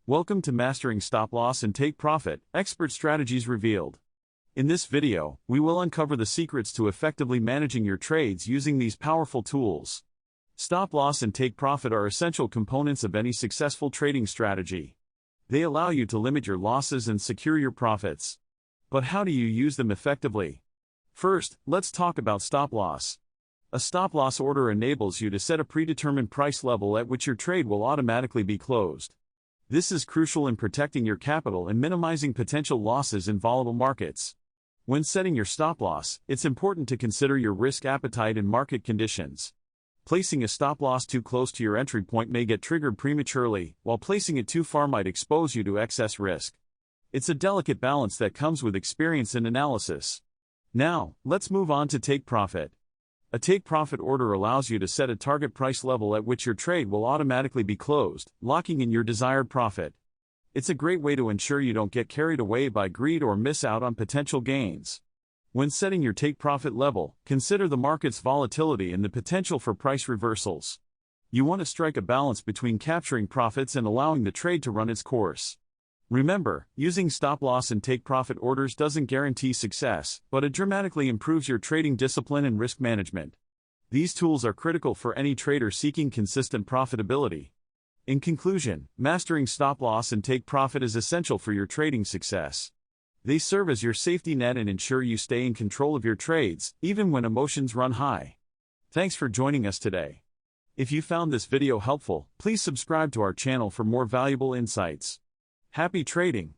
Welcome to Mastering Stop-Loss and Take Profit, Expert Strategies Revealed. In this video, we will uncover the secrets to effectively managing your trades using these powerful tools. Stop-loss and take profit are essential components of any successful trading strategy. They allow you to limit your losses and secure your profits. But how do you use them effectively? First, let's talk about stop-loss. A stop-loss order enables you to set a predetermined price level at which your trade will automatically be closed. This is crucial in protecting your capital and minimizing potential losses in volatile markets. When setting your stop-loss, it's important to consider your risk appetite and market conditions. Placing a stop-loss too close to your entry point may get triggered prematurely, while placing it too far might expose you to excess risk. It's a delicate balance that comes with experience and analysis. Now, let's move on to take profit. A take-profit order allows you to set a target price level at which your trade will automatically be closed, locking in your desired profit. It's a great way to ensure you don't get carried away by greed or miss out on potential gains. When setting your take-profit level, consider the market's volatility and the potential for price reversals. You want to strike a balance between capturing profits and allowing the trade to run its course. Remember, using stop-loss and take-profit orders doesn't guarantee success, but it dramatically improves your trading discipline and risk management. These tools are critical for any trader seeking consistent profitability. In conclusion, mastering stop-loss and take-profit is essential for your trading success. They serve as your safety net and ensure you stay in control of your trades, even when emotions run high. Thanks for joining us today. If you found this video helpful, please subscribe to our channel for more valuable insights. Happy trading!